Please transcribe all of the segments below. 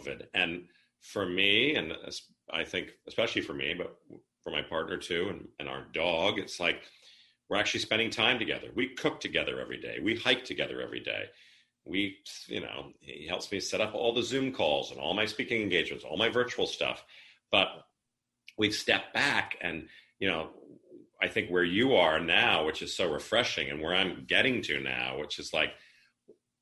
COVID. And for me, and I think especially for me, but for my partner too, and our dog, it's like we're actually spending time together. We cook together every day. We hike together every day. He helps me set up all the Zoom calls and all my speaking engagements, all my virtual stuff. But we've stepped back and, I think where you are now, which is so refreshing, and where I'm getting to now, which is like,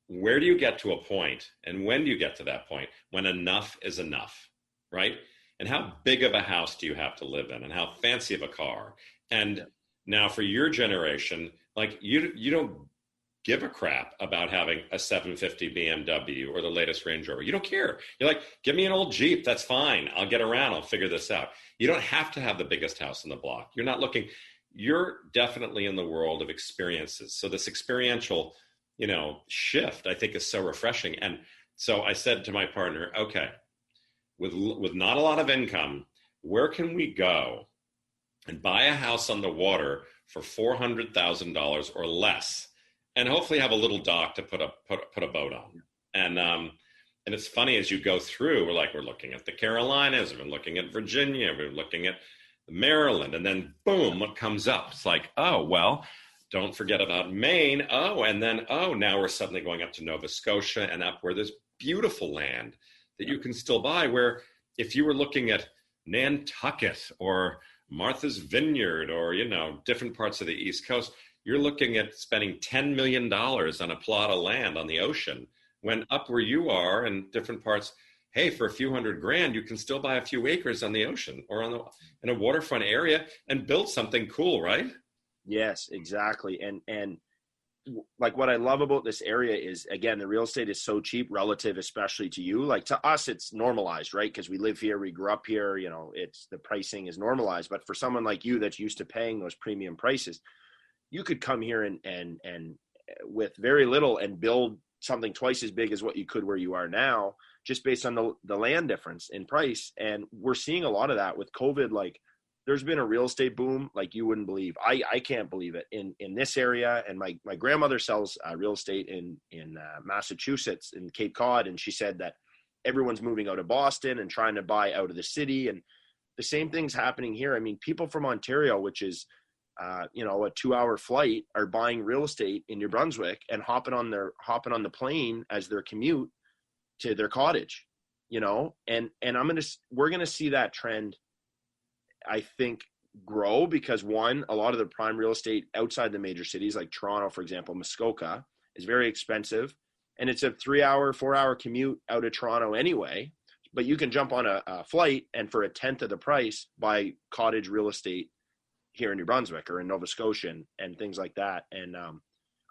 where do you get to a point, and when do you get to that point when enough is enough, right? And how big of a house do you have to live in, and how fancy of a car? And now for your generation, like you don't give a crap about having a 750 BMW or the latest Range Rover. You don't care. You're like, give me an old Jeep. That's fine. I'll get around. I'll figure this out. You don't have to have the biggest house in the block. You're not looking. You're definitely in the world of experiences. So this experiential, shift, I think, is so refreshing. And so I said to my partner, okay, with not a lot of income, where can we go and buy a house on the water for $400,000 or less, and hopefully have a little dock to put a boat on? And it's funny, as you go through, we're looking at the Carolinas, we're looking at Virginia, we're looking at Maryland, and then boom, what comes up? It's like, oh, well, don't forget about Maine. Oh, and then, now we're suddenly going up to Nova Scotia and up where there's beautiful land that you can still buy, where if you were looking at Nantucket or Martha's Vineyard or, different parts of the East Coast, you're looking at spending $10 million on a plot of land on the ocean, when up where you are in different parts, hey, for a few $100,000, you can still buy a few acres on the ocean or in a waterfront area and build something cool, right? Yes, exactly. And like what I love about this area is, again, the real estate is so cheap relative, especially to you. Like to us, it's normalized, right? Because we live here, we grew up here, it's the pricing is normalized. But for someone like you that's used to paying those premium prices, you could come here and with very little and build something twice as big as what you could where you are now, just based on the land difference in price. And we're seeing a lot of that with COVID. Like there's been a real estate boom like you wouldn't believe. I can't believe it in this area. And my grandmother sells real estate in Massachusetts, in Cape Cod. And she said that everyone's moving out of Boston and trying to buy out of the city. And the same thing's happening here. I mean, people from Ontario, which is, a 2-hour flight, are buying real estate in New Brunswick and hopping on the plane as their commute to their cottage, and we're going to see that trend, I think, grow, because one, a lot of the prime real estate outside the major cities, like Toronto, for example, Muskoka, is very expensive, and it's a 3-hour, 4-hour commute out of Toronto anyway, but you can jump on a flight and for a tenth of the price buy cottage real estate here in New Brunswick or in Nova Scotia and things like that. And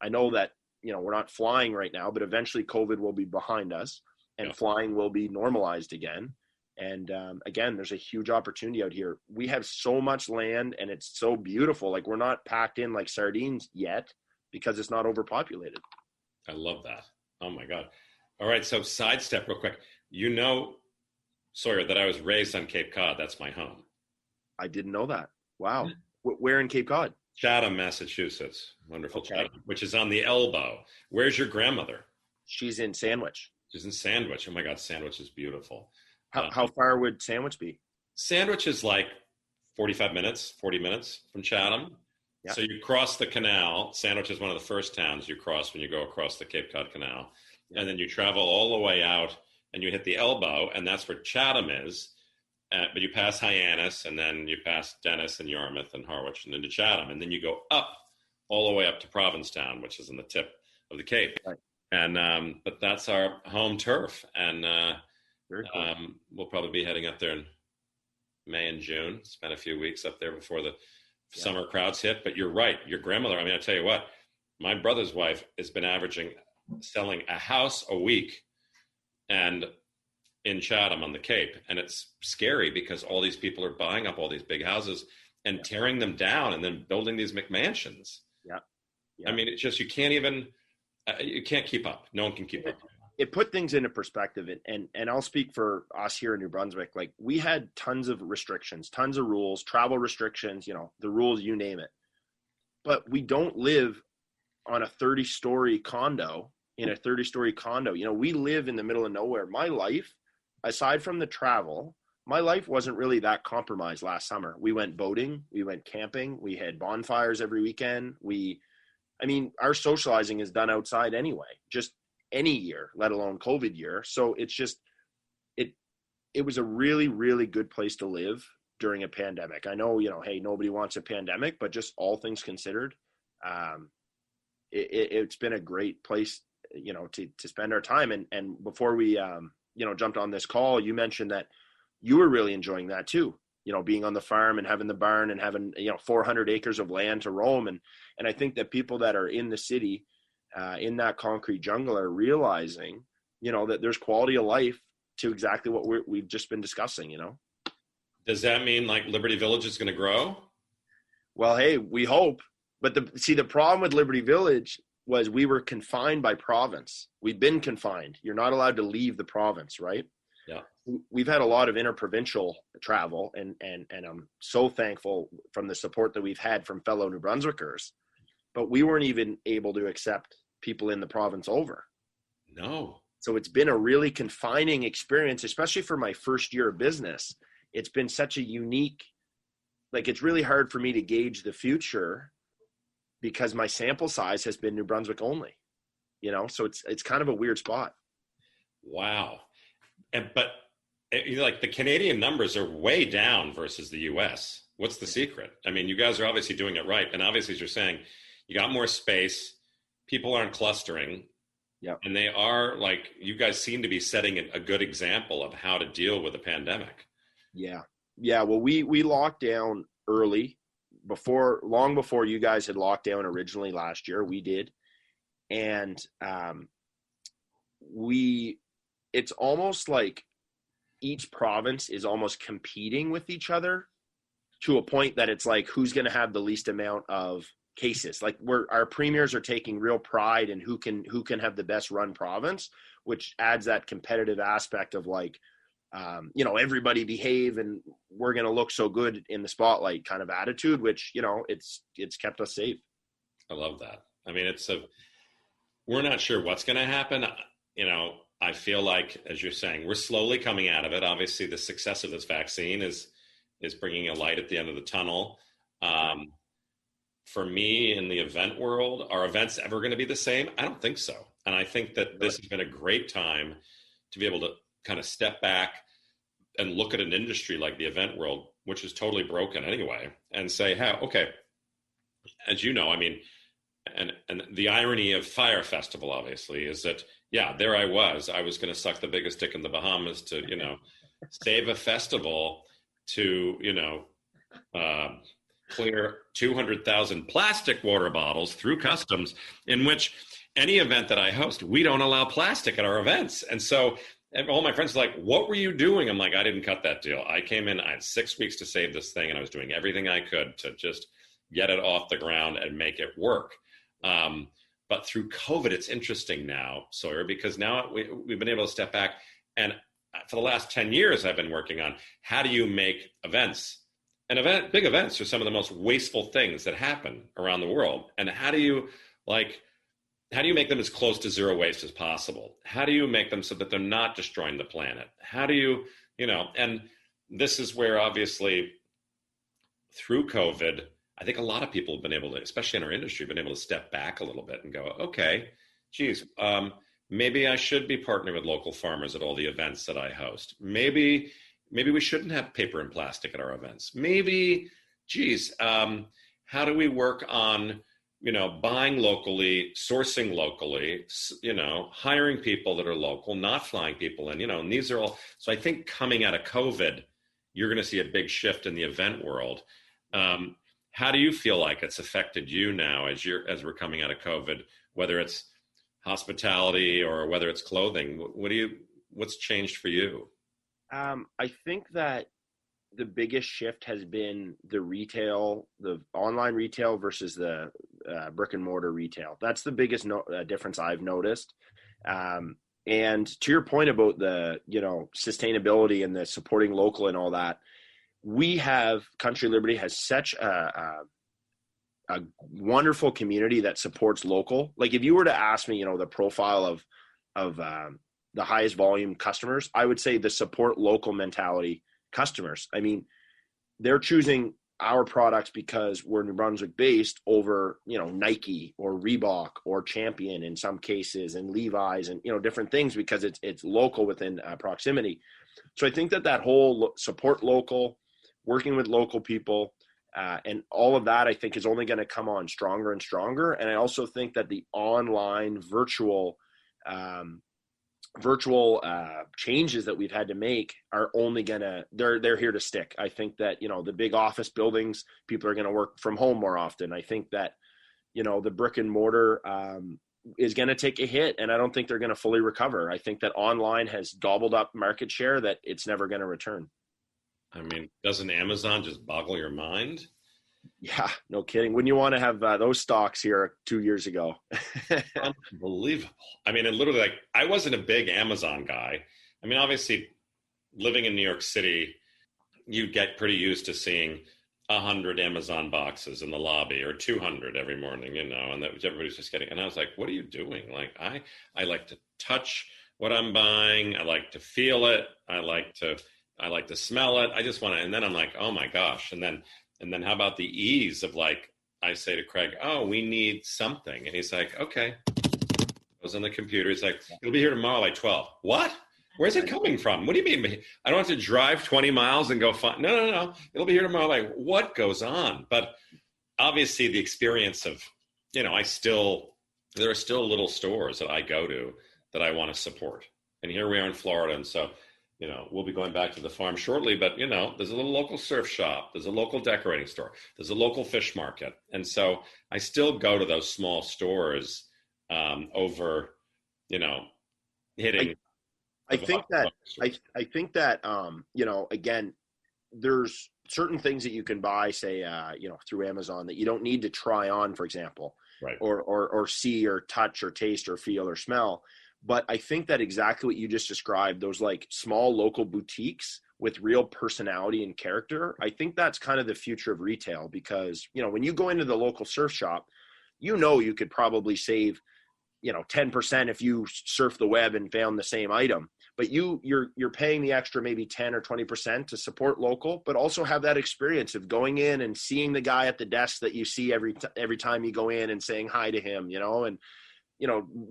I know that, we're not flying right now, but eventually COVID will be behind us and flying will be normalized again. And again, there's a huge opportunity out here. We have so much land and it's so beautiful. Like we're not packed in like sardines yet because it's not overpopulated. I love that. Oh my God. All right. So sidestep real quick. Sawyer, that I was raised on Cape Cod. That's my home. I didn't know that. Wow. Where in Cape Cod? Chatham, Massachusetts. Wonderful. Okay. Chatham, which is on the elbow. Where's your grandmother? She's in Sandwich. She's in Sandwich. Oh my God, Sandwich is beautiful. How far would Sandwich be? Sandwich is like 40 minutes from Chatham. Yep. So you cross the canal. Sandwich is one of the first towns you cross when you go across the Cape Cod Canal. Yep. And then you travel all the way out and you hit the elbow, and that's where Chatham is. But you pass Hyannis, and then you pass Dennis and Yarmouth and Harwich, and then to Chatham, and then you go up all the way up to Provincetown, which is in the tip of the Cape. Right. And but that's our home turf, and very cool. We'll probably be heading up there in May and June. Spend a few weeks up there before the summer crowds hit. But you're right, your grandmother. I mean, I tell you what, my brother's wife has been selling a house a week, and in Chatham on the Cape, and it's scary because all these people are buying up all these big houses and tearing them down and then building these McMansions. Yeah. I mean, it's just, you can't keep up. No one can keep up. It put things into perspective, and I'll speak for us here in New Brunswick. Like we had tons of restrictions, tons of rules, travel restrictions, the rules, you name it. But we don't live on a 30-story condo, we live in the middle of nowhere. My life aside from the travel, my life wasn't really that compromised last summer. We went boating, we went camping, we had bonfires every weekend. Our socializing is done outside anyway, just any year, let alone COVID year. So it's just, it was a really, really good place to live during a pandemic. I know, hey, nobody wants a pandemic, but just all things considered, it's been a great place, to spend our time. And before we, jumped on this call, you mentioned that you were really enjoying that too, being on the farm and having the barn and having, 400 acres of land to roam. And I think that people that are in the city, in that concrete jungle are realizing, that there's quality of life to exactly what we've just been discussing, Does that mean like Liberty Village is going to grow? Well, hey, we hope. But the problem with Liberty Village was we were confined by province. We've been confined. You're not allowed to leave the province, right? Yeah. We've had a lot of interprovincial travel, and I'm so thankful from the support that we've had from fellow New Brunswickers, but we weren't even able to accept people in the province over. No. So it's been a really confining experience, especially for my first year of business. It's been such a unique, it's really hard for me to gauge the future because my sample size has been New Brunswick only, so it's kind of a weird spot. Wow. But the Canadian numbers are way down versus the US. What's the secret? I mean, you guys are obviously doing it right. And obviously, as you're saying, you got more space. People aren't clustering. Yeah. And they are you guys seem to be setting a good example of how to deal with a pandemic. Yeah. Yeah. Well, we locked down early long before you guys had locked down originally last year. We did. And it's almost like each province is almost competing with each other to a point that it's like, who's going to have the least amount of cases? Our premiers are taking real pride in who can have the best run province, which adds that competitive aspect of everybody behave and we're going to look so good in the spotlight kind of attitude, which, it's kept us safe. I love that. I mean, we're not sure what's going to happen. I feel like, as you're saying, we're slowly coming out of it. Obviously, the success of this vaccine is bringing a light at the end of the tunnel. For me, in the event world, are events ever going to be the same? I don't think so. And I think that this has been a great time to be able to kind of step back and look at an industry like the event world, which is totally broken anyway, and say, hey, okay, as you know, I mean, and the irony of Fire Festival, obviously, is that, yeah, there I was going to suck the biggest dick in the Bahamas to, save a festival to, clear 200,000 plastic water bottles through customs, in which any event that I host, we don't allow plastic at our events. And so all my friends are like, what were you doing? I'm like, I didn't cut that deal. I came in, I had 6 weeks to save this thing, and I was doing everything I could to just get it off the ground and make it work. But through COVID, it's interesting now, Sawyer, because now we've been able to step back. And for the last 10 years, I've been working on how do you make events. Big events are some of the most wasteful things that happen around the world. And how do you make them as close to zero waste as possible? How do you make them so that they're not destroying the planet? How do you, and this is where obviously through COVID, I think a lot of people have been able to, especially in our industry, been able to step back a little bit and go, okay, geez, maybe I should be partnering with local farmers at all the events that I host. Maybe we shouldn't have paper and plastic at our events. Maybe, geez, how do we work on, buying locally, sourcing locally, hiring people that are local, not flying people in, and these are all, so I think coming out of COVID, you're going to see a big shift in the event world. How do you feel like it's affected you now as we're coming out of COVID, whether it's hospitality or whether it's clothing? What's changed for you? I think that the biggest shift has been the online retail versus the brick and mortar retail. That's the biggest difference I've noticed. And to your point about the, sustainability and the supporting local and all that, Country Liberty has such a wonderful community that supports local. Like if you were to ask me, the profile of the highest volume customers, I would say the support local mentality customers. I mean, they're choosing our products because we're New Brunswick based over, Nike or Reebok or Champion in some cases, and Levi's, and, different things, because it's local within proximity. So I think that whole support local, working with local people, and all of that, I think, is only going to come on stronger and stronger. And I also think that the online virtual changes that we've had to make are only they're here to stick. I think that, the big office buildings, people are going to work from home more often. I think that, the brick and mortar is going to take a hit, and I don't think they're going to fully recover. I think that online has gobbled up market share that it's never going to return. I mean, doesn't Amazon just boggle your mind? Yeah, no kidding. Wouldn't you want to have those stocks here 2 years ago? Unbelievable. I mean, it literally, like, I wasn't a big Amazon guy. I mean, obviously, living in New York City, you get pretty used to seeing 100 Amazon boxes in the lobby, or 200 every morning, and that was, everybody's just getting. And I was like, what are you doing? Like, I like to touch what I'm buying. I like to feel it. I like to smell it. I just want to, and then I'm like, oh my gosh. And then how about the ease of, like, I say to Craig, oh, we need something. And he's like, okay. Goes on the computer. He's like, it'll be here tomorrow, like 12. What? Where's it coming from? What do you mean? I don't have to drive 20 miles and go find, no. It'll be here tomorrow. Like, what goes on? But obviously the experience of, there are still little stores that I go to that I want to support. And here we are in Florida. And so, we'll be going back to the farm shortly, but, there's a little local surf shop. There's a local decorating store. There's a local fish market. And so I still go to those small stores over, hitting. I think that, again, there's certain things that you can buy, say, through Amazon, that you don't need to try on, for example, right, or see or touch or taste or feel or smell. But I think that exactly what you just described, those like small local boutiques with real personality and character, I think that's kind of the future of retail, because, when you go into the local surf shop, you could probably save, 10% if you surf the web and found the same item, but you're paying the extra maybe 10 or 20% to support local, but also have that experience of going in and seeing the guy at the desk that you see every time you go in, and saying hi to him, and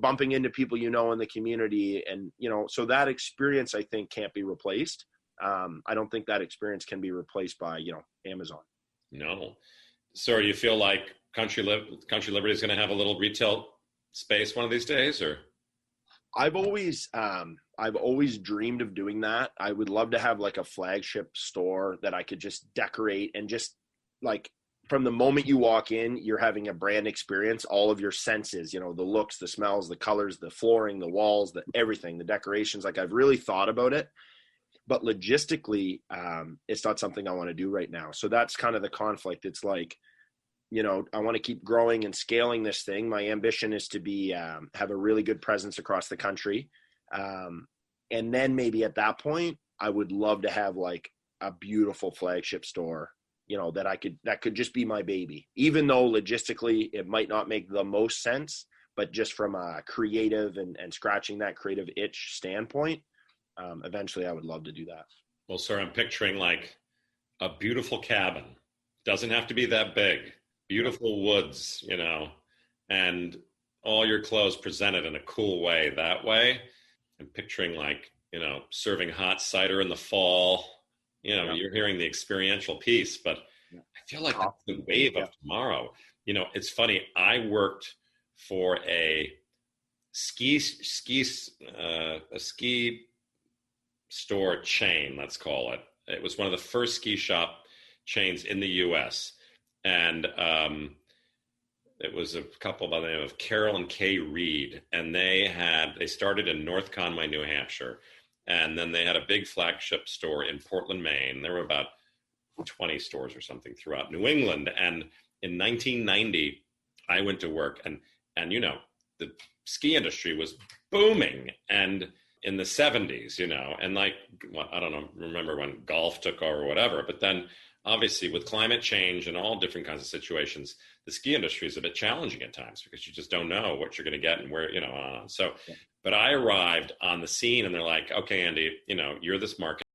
bumping into people in the community. And, so that experience, I think, can't be replaced. I don't think that experience can be replaced by, Amazon. No. So do you feel like Country Liberty is going to have a little retail space one of these days, or? I've always dreamed of doing that. I would love to have like a flagship store that I could just decorate, and just like, from the moment you walk in, you're having a brand experience, all of your senses, the looks, the smells, the colors, the flooring, the walls, everything, the decorations. Like, I've really thought about it, but logistically, it's not something I want to do right now. So that's kind of the conflict. It's like, I want to keep growing and scaling this thing. My ambition is to be, have a really good presence across the country. And then maybe at that point, I would love to have like a beautiful flagship store, that could just be my baby, even though logistically it might not make the most sense, but just from a creative and scratching that creative itch standpoint, eventually I would love to do that. Well, sir, I'm picturing like a beautiful cabin. Doesn't have to be that big. Beautiful woods, and all your clothes presented in a cool way that way. I'm picturing like, serving hot cider in the fall. You're hearing the experiential piece, but I feel like that's the wave of tomorrow. It's funny. I worked for a ski store chain, let's call it. It was one of the first ski shop chains in the U.S., and it was a couple by the name of Carol and Kay Reed, and they started in North Conway, New Hampshire. And then they had a big flagship store in Portland, Maine. There were about 20 stores or something throughout New England. And in 1990, I went to work, and the ski industry was booming. And in the 70s, and like, I don't know, remember when golf took over or whatever, but then obviously with climate change and all different kinds of situations, the ski industry is a bit challenging at times because you just don't know what you're going to get and where, so, but I arrived on the scene and they're like, okay, Andy, you're this market